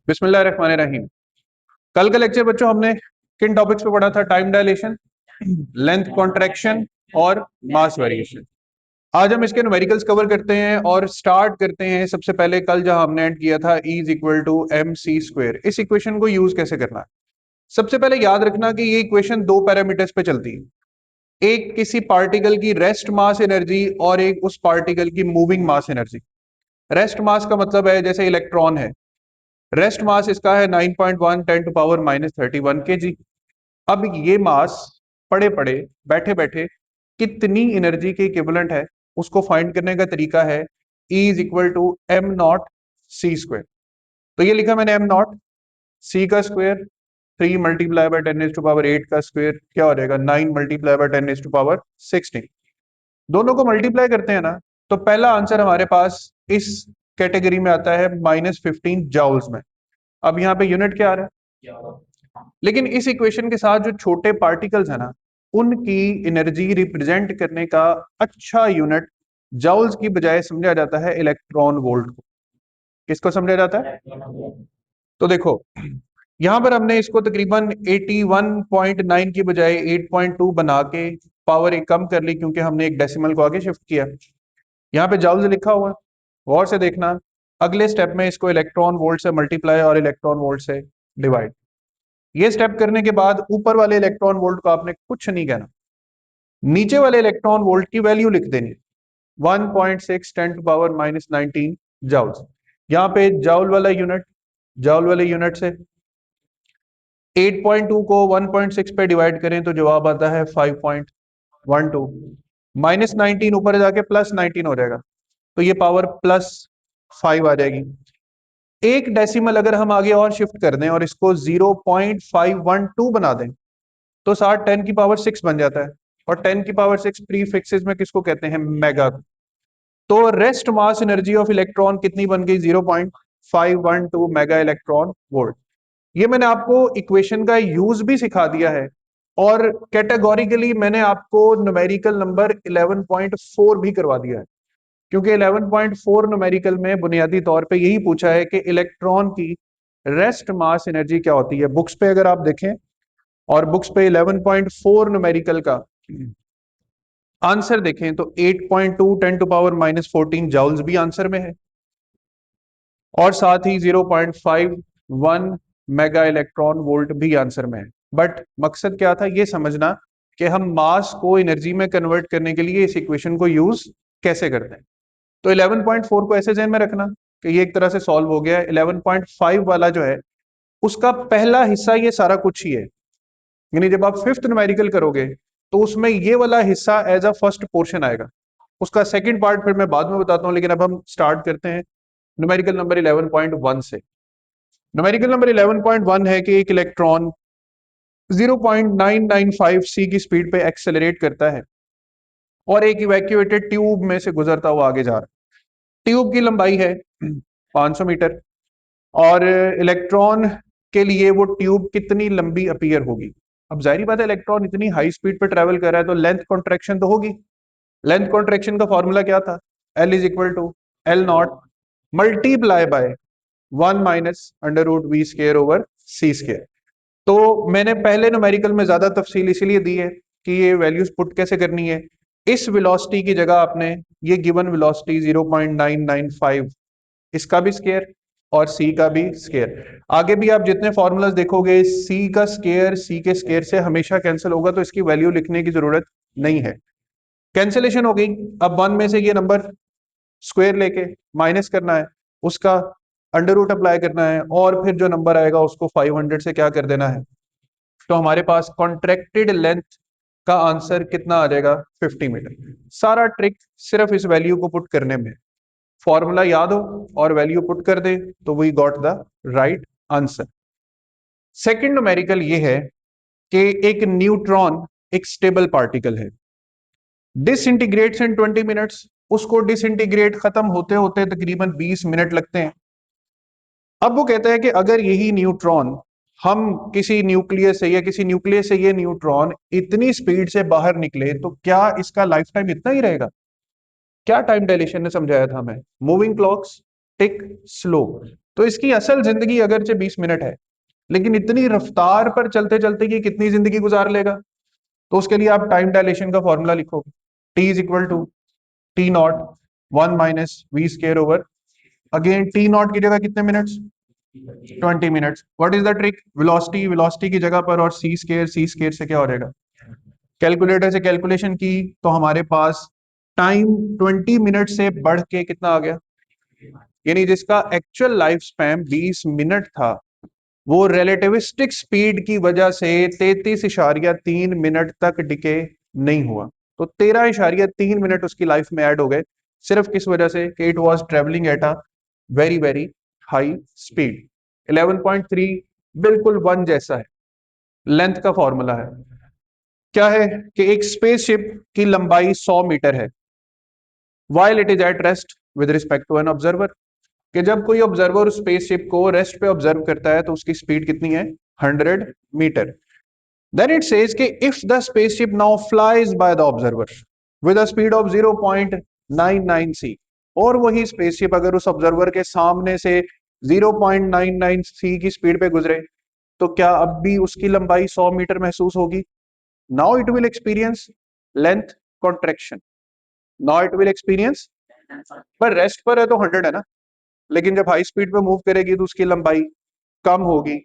बिस्मिल्लाहिर्रहमानिर्रहीम। कल का लेक्चर बच्चों हमने किन टॉपिक्स पे पढ़ा था? टाइम डायलेशन, लेंथ कॉन्ट्रैक्शन और मास वेरिएशन। आज हम इसके न्यूमेरिकल्स कवर करते हैं और स्टार्ट करते हैं सबसे पहले कल जहां हमने एंड किया था E is equal to m c square. इस इक्वेशन को यूज कैसे करना है? सबसे पहले याद रखना कि ये इक्वेशन दो पैरामीटर्स पे चलती है, एक किसी पार्टिकल की रेस्ट मास एनर्जी और एक उस पार्टिकल की moving mass energy. Rest mass का मतलब है जैसे इलेक्ट्रॉन है, रेस्ट मास इसका है 9.1 10 टू पावर -31 kg। अब ये मास पड़े पड़े बैठे बैठे कितनी एनर्जी के इक्विवेलेंट है उसको फाइंड करने का तरीका है E is equal to m naught c square. तो ये लिखा मैंने एम नॉट सी का square 3 multiply by 10 to power 8 का स्क्वायर क्या हो जाएगा 9 मल्टीप्लाई बाय 10 टू पावर 16। दोनों को मल्टीप्लाई करते हैं ना तो पहला आंसर हमारे पास इस कैटेगरी में आता है -15 जाउल्स में। अब यहाँ पे यूनिट क्या आ रहा है? लेकिन इस इक्वेशन के साथ जो छोटे पार्टिकल्स है ना उनकी एनर्जी रिप्रेजेंट करने का अच्छा यूनिट जाउल्स की बजाय समझा जाता है इलेक्ट्रॉन वोल्ट को। किसको समझा जाता है? तो देखो यहां पर हमने इसको तकरीबन 81.9 की बजाय 8.2 बना के पावर एक कम कर ली क्योंकि हमने एक डेसिमल को आगे शिफ्ट किया। यहाँ पे जाउल्स लिखा हुआ है, गौर से देखना। अगले स्टेप में इसको इलेक्ट्रॉन वोल्ट से मल्टीप्लाई और इलेक्ट्रॉन वोल्ट से डिवाइड। ये स्टेप करने के बाद ऊपर वाले इलेक्ट्रॉन वोल्ट को आपने कुछ नहीं कहना, नीचे वाले इलेक्ट्रॉन वोल्ट की वैल्यू लिख देनी 1.6 10 टू पावर -19 जाउल्स। यहाँ पे जाउल वाले यूनिट से 8.2 को 1.6 पे डिवाइड करें तो जवाब आता है 5.12। -19 ऊपर जाके +19 हो जाएगा तो ये पावर +5 आ जाएगी। एक डेसिमल अगर हम आगे और शिफ्ट कर दें और इसको 0.512 बना दें तो 10 की पावर 6 बन जाता है। और 10 की पावर 6 प्रीफिक्सेस में किसको कहते हैं? मेगा। तो rest mass energy of electron कितनी बन गई? 0.512 मेगा इलेक्ट्रॉन वोल्ट। ये मैंने आपको इक्वेशन का यूज भी सिखा दिया है और कैटेगोरिकली मैंने आपको न्यूमेरिकल नंबर 11.4 भी करवा दिया है, क्योंकि 11.4 न्यूमेरिकल में बुनियादी तौर पे यही पूछा है कि इलेक्ट्रॉन की रेस्ट मास एनर्जी क्या होती है। बुक्स पे अगर आप देखें और बुक्स पे 11.4 न्यूमेरिकल का आंसर देखें तो 8.2 10 टू पावर -14 जाउल्स भी आंसर में है और साथ ही 0.51 मेगा इलेक्ट्रॉन वोल्ट भी आंसर में है। बट मकसद क्या था ये समझना कि हम मास को एनर्जी में कन्वर्ट करने के लिए इस इक्वेशन को यूज कैसे करते हैं। तो 11.4 को ऐसे ध्यान में रखना कि ये एक तरह से सॉल्व हो गया है। 11.5 वाला जो है उसका पहला हिस्सा ये सारा कुछ ही है, यानी जब आप फिफ्थ न्यूमेरिकल करोगे तो उसमें ये वाला हिस्सा एज अ फर्स्ट पोर्शन आएगा। उसका सेकंड पार्ट फिर मैं बाद में बताता हूं, लेकिन अब हम स्टार्ट करते हैं न्यूमेरिकल नंबर 11.1 से। न्यूमेरिकल नंबर 11.1 है कि एक इलेक्ट्रॉन 0.995 सी की स्पीड पे एक्सेलरेट करता है और एक इवैक्यूएटेड ट्यूब में से गुजरता हुआ आगे जा रहा है। ट्यूब की लंबाई है 500 मीटर और इलेक्ट्रॉन के लिए वो ट्यूब कितनी लंबी अपीयर होगी? अब जाहिर बात है इलेक्ट्रॉन इतनी हाई स्पीड पे ट्रेवल कर रहा है तो लेंथ कॉन्ट्रैक्शन तो होगी। लेंथ कॉन्ट्रैक्शन का फॉर्मूला क्या था? L is equal to l naught multiply by 1 minus under root v square over c square. तो मैंने पहले न्यूमेरिकल में ज्यादा तफसील इसीलिए दी है कि ये वैल्यूज पुट कैसे करनी है। इस वेलोसिटी की जगह आपने ये गिवन वेलोसिटी 0.995 इसका भी स्केयर और सी का भी स्केयर। आगे भी आप जितने फॉर्मूलाज देखोगे सी का स्केयर सी के स्केयर से हमेशा कैंसिल होगा, तो इसकी वैल्यू लिखने की जरूरत नहीं है। कैंसिलेशन हो गई। अब 1 में से ये नंबर स्क्वायर लेके माइनस करना है, उसका अंडर रूट अप्लाई करना है और फिर जो नंबर आएगा उसको 500 से क्या कर देना है। तो हमारे पास कॉन्ट्रैक्टेड लेंथ का आंसर कितना आ जाएगा? 50 मीटर। सारा ट्रिक सिर्फ इस वैल्यू को पुट करने में। फॉर्मूला याद हो और वैल्यू पुट कर दे तो we got the right answer. Second numerical ये है कि एक न्यूट्रॉन एक स्टेबल पार्टिकल है, डिसइंटीग्रेट्स इन 20 मिनट्स। उसको डिसइंटीग्रेट खत्म होते होते तकरीबन 20 मिनट लगते हैं। अब वो कहता है कि अगर यही न्यूट्रॉन हम किसी न्यूक्लियस से या किसी न्यूक्लियस से ये न्यूट्रॉन इतनी स्पीड से बाहर निकले तो क्या इसका लाइफ टाइम इतना ही रहेगा? क्या टाइम डायलेशन ने समझाया था हमें? मूविंग क्लॉक्स टिक स्लो। तो इसकी असल जिंदगी अगरचे 20 मिनट है, लेकिन इतनी रफ्तार पर चलते चलते कि कितनी जिंदगी गुजार लेगा। तो उसके लिए आप टाइम डायलेशन का फॉर्मूला लिखोगे, t is equal to t naught 1 - v² over, again t naught की जगह कितने minutes, 20 minutes. What is the trick, velocity velocity की जगह पर और सी स्केयर से क्या हो जाएगा, कैलकुलेटर से कैलकुलेशन की तो हमारे पास टाइम 20 मिनट से बढ़ के कितना आ गया, यानी जिसका एक्चुअल लाइफ स्पैन 20 मिनट था वो रिलेटिविस्टिक स्पीड की वजह से 33.3 मिनट तक डिके नहीं हुआ। तो 13.3 मिनट उसकी लाइफ में ऐड हो गए, सिर्फ किस वजह से कि it was travelling at a very very high speed. 11.3 बिल्कुल वन जैसा है, लेंथ का फॉर्मूला है क्या है कि एक स्पेसशिप की लंबाई 100 मीटर है, while it is at rest with respect to an observer, कि जब कोई ऑब्जर्वर स्पेसशिप को रेस्ट पे ऑब्जर्व करता है तो उसकी स्पीड कितनी है, 100 मीटर। देन इट सेज कि if the spaceship now flies by the observer with a speed of 0.99 सी, और वही स्पेसशिप अगर उस ऑब्जर्वर के सामने से 0.99 सी की स्पीड पे गुजरे तो क्या अब भी उसकी लंबाई 100 मीटर महसूस होगी? Now it will experience length contraction, now it will experience, पर रेस्ट पर है तो 100 है ना, लेकिन जब हाई स्पीड पे मूव करेगी तो उसकी लंबाई कम होगी।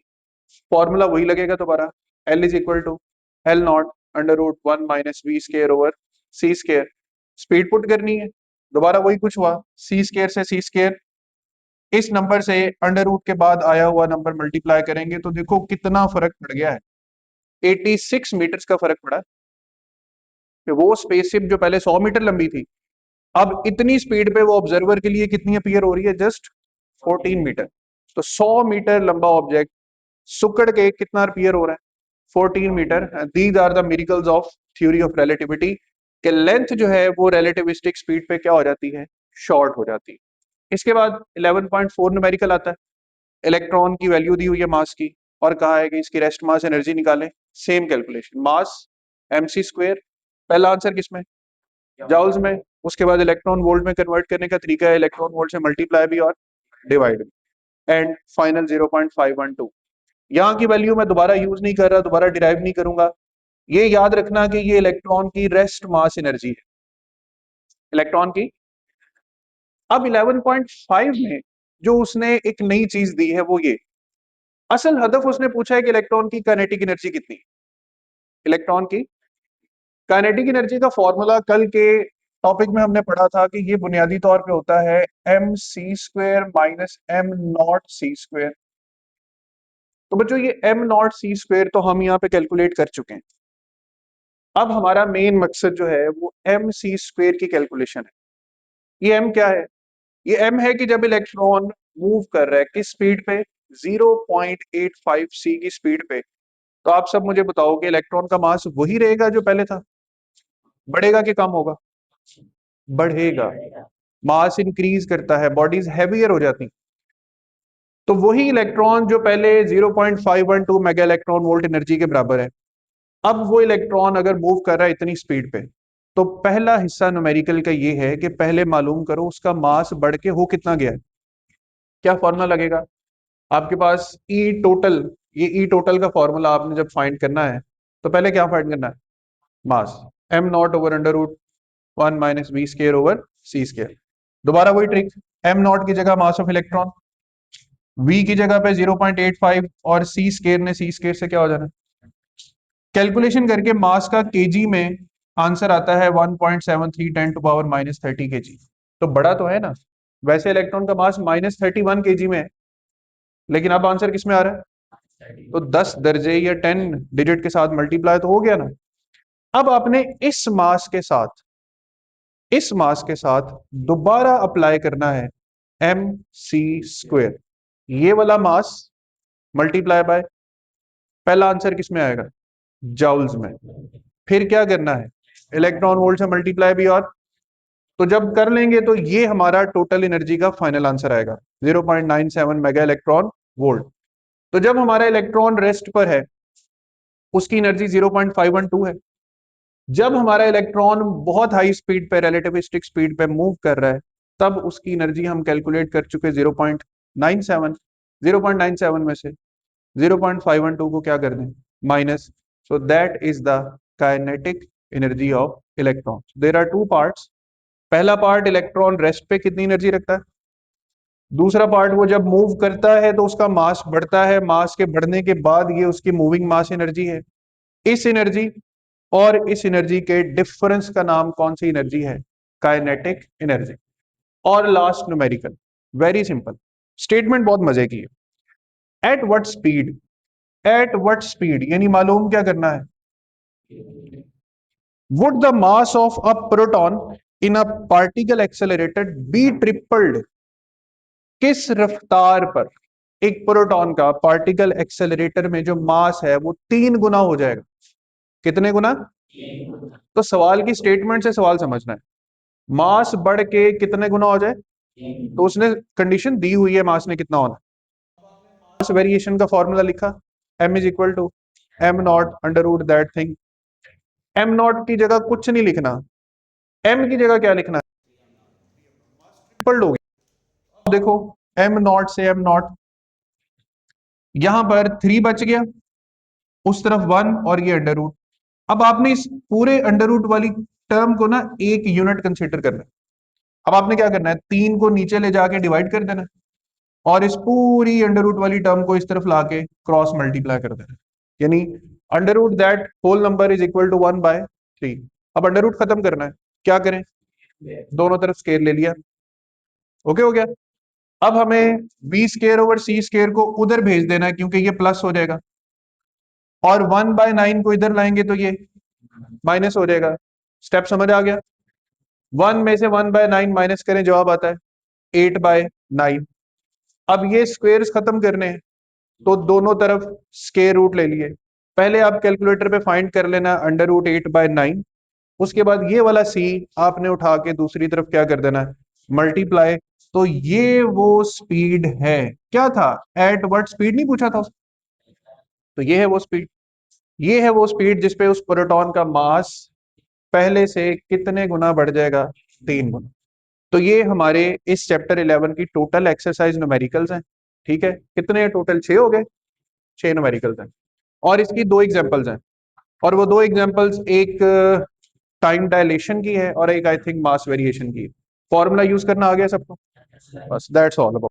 फॉर्मूला वही लगेगा दोबारा, L is equal to L naught under root 1 - v² over c²। Speed put करनी है, दोबारा वही कुछ हुआ, c² से c², इस नंबर से अंडर रूट के बाद आया हुआ नंबर मल्टीप्लाई करेंगे तो देखो कितना फर्क पड़ गया है, 86 मीटर्स का फर्क पड़ा कि वो स्पेसशिप जो पहले 100 मीटर लंबी थी अब इतनी स्पीड पे वो ऑब्जर्वर के लिए कितनी अपीयर हो रही है, जस्ट 14 मीटर। तो 100 मीटर लंबा ऑब्जेक्ट सुकड़ के कितना अपीयर हो रहा है, 14 meter. These are the miracles of theory of relativity, कि लेंथ जो है वो रिलेटिविस्टिक स्पीड पे क्या हो जाती है, शॉर्ट हो जाती है। इसके बाद 11.4 न्यूमेरिकल आता है, इलेक्ट्रॉन की वैल्यू दी हुई है मास की और कहा है कि इसकी रेस्ट मास एनर्जी निकालें। सेम कैलकुलेशन, मास mc², पहला आंसर किसमें, जाउल्स में, उसके बाद इलेक्ट्रॉन वोल्ट में कन्वर्ट करने का तरीका है इलेक्ट्रॉन वोल्ट से मल्टीप्लाई भी और डिवाइड भी, एंड फाइनल 0.512। यहाँ की वैल्यू मैं दोबारा यूज नहीं कर रहा, दोबारा डिराइव नहीं करूंगा, ये याद रखना कि ये इलेक्ट्रॉन की रेस्ट मास एनर्जी है, इलेक्ट्रॉन की। अब 11.5 में जो उसने एक नई चीज दी है वो ये, असल हदफ उसने पूछा है कि इलेक्ट्रॉन की काइनेटिक एनर्जी कितनी है। इलेक्ट्रॉन की काइनेटिक एनर्जी का फॉर्मूला कल के टॉपिक में हमने पढ़ा था कि ये बुनियादी तौर पे होता है mc² माइनस m0c²। तो बच्चों ये m0c² तो हम यहाँ पे कैलकुलेट कर चुके हैं। अब हमारा मेन मकसद जो है वो mc² की कैलकुलेशन है। ये m क्या है, ये m है कि जब इलेक्ट्रॉन मूव कर रहा है किस स्पीड पे, 0.85 c की स्पीड पे, तो आप सब मुझे बताओगे इलेक्ट्रॉन का मास वही रहेगा जो पहले था, बढ़ेगा कि कम होगा, बढ़ेगा। मास इंक्रीज करता है, बॉडीज हैवियर हो जाती, तो वही इलेक्ट्रॉन जो पहले 0.512 मेगा इलेक्ट्रॉन वोल्ट एनर्जी के बराबर है, अब वो इलेक्ट्रॉन अगर मूव कर रहा है इतनी स्पीड पे, तो पहला हिस्सा न्यूमेरिकल का ये है कि पहले मालूम करो उसका मास बढ़ के हो कितना गया है। क्या फॉर्मूला लगेगा आपके पास, ई टोटल, ये ई टोटल का फॉर्मूला आपने जब फाइंड करना है तो पहले क्या फाइंड करना है, mass, m0 over under root 1 - v² over c²। दोबारा वही ट्रिक, m0 की जगह मास ऑफ इलेक्ट्रॉन, v की जगह पे 0.85 और c² ने c² से क्या हो जाना, कैलकुलेशन करके मास का केजी में आंसर आता है 1.73 10⁻³ kg। तो बड़ा तो है ना, वैसे इलेक्ट्रॉन का मास -31 kg में है, लेकिन अब आंसर किस में आ रहा है, तो 10 दर्जे या 10 डिजिट के साथ मल्टीप्लाई तो हो गया ना। अब आपने इस मास के साथ दोबारा अप्लाई करना है mc², ये वाला मास मल्टीप्लाई बाय, पहला आंसर किस में आएगा, जाउल्स में। फिर क्या करना है, इलेक्ट्रॉन वोल्ट से मल्टीप्लाई भी, और तो जब कर लेंगे तो ये हमारा टोटल एनर्जी का फाइनल आंसर आएगा 0.97 मेगा इलेक्ट्रॉन वोल्ट। तो जब हमारा इलेक्ट्रॉन रेस्ट पर है उसकी एनर्जी 0.512 है, जब हमारा इलेक्ट्रॉन बहुत हाई स्पीड पे रिलेटिविस्टिक स्पीड पे मूव कर रहा है तब उसकी एनर्जी हम कैलकुलेट कर चुके 0.97, 0.97 में से 0.512 को क्या कर दें, minus. So that is the kinetic energy of electron. There are two parts. पहला पार्ट, इलेक्ट्रॉन रेस्ट पे कितनी एनर्जी रखता है. दूसरा पार्ट, वो जब मूव करता है तो उसका मास बढ़ता है, मास के बढ़ने के बाद ये उसकी मूविंग मास एनर्जी है. इस एनर्जी और इस एनर्जी के डिफरेंस का नाम कौन सी एनर्जी है, काइनेटिक एनर्जी. और last numerical, very simple statement, बहुत मजे की है. At what speed, at what speed यानी मालूम क्या करना है, would the mass of a proton in a particle accelerated be tripled. किस रफ्तार पर एक प्रोटॉन का पार्टिकल एक्सेलरेटर में जो मास है वो 3 गुना हो जाएगा. कितने गुना. तो सवाल की स्टेटमेंट से सवाल समझना है. मास बढ़ के कितने गुना हो जाए, तो उसने कंडीशन दी हुई है मास ने कितना होना. मास वेरिएशन का फॉर्मूला लिखा, m is equal to m naught under root that thing. M naught की जगह कुछ नहीं लिखना, m की जगह क्या लिखना है, ट्रिपल्ड हो गया. देखो m नॉट से m नॉट, यहां पर 3 बच गया, उस तरफ 1 और ये अंडर रूट. अब आपने इस पूरे अंडर रूट वाली टर्म को ना एक यूनिट कंसीडर करना है. अब आपने क्या करना है, 3 को नीचे ले जाके डिवाइड कर देना और इस पूरी अंडर रूट वाली टर्म को इस तरफ लाके क्रॉस मल्टीप्लाई कर देना. यानी under root that whole number is equal to 1/3. अब अंडर रूट खत्म करना है, क्या करें, दोनों तरफ स्केयर ले लिया. ओके हो गया. अब हमें B square over c square को उधर भेज देना है क्योंकि ये प्लस हो जाएगा, और 1/9 को इधर लाएंगे तो ये माइनस हो जाएगा. स्टेप समझ आ गया. 1 में से 1/9 माइनस करें, जवाब आता है 8/9. अब ये स्क्वेयर्स खत्म करने हैं तो दोनों तरफ स्केयर रूट ले लिए. पहले आप कैलकुलेटर पे फाइंड कर लेना अंडर रूट 8/9. उसके बाद ये वाला सी आपने उठा के दूसरी तरफ क्या कर देना है, मल्टीप्लाई. तो ये वो स्पीड है, क्या था, एट व्हाट स्पीड नहीं पूछा था उसने? तो ये है वो स्पीड, ये है वो स्पीड जिसपे उस प्रोटॉन का मास पहले से कितने गुना बढ़ जाएगा, 3 गुना. तो ये हमारे इस चैप्टर 11 की टोटल एक्सरसाइज न्यूमेरिकल्स हैं. ठीक है, कितने टोटल, 6 हो गए, 6 न्यूमेरिकल्स हैं. और इसकी 2 एग्जांपल्स हैं, और वो 2 एग्जांपल्स एक टाइम डायलेशन की है और एक आई थिंक मास वेरिएशन की. फॉर्मूला यूज करना आ गया सबको, बस दैट्स ऑल अबाउट.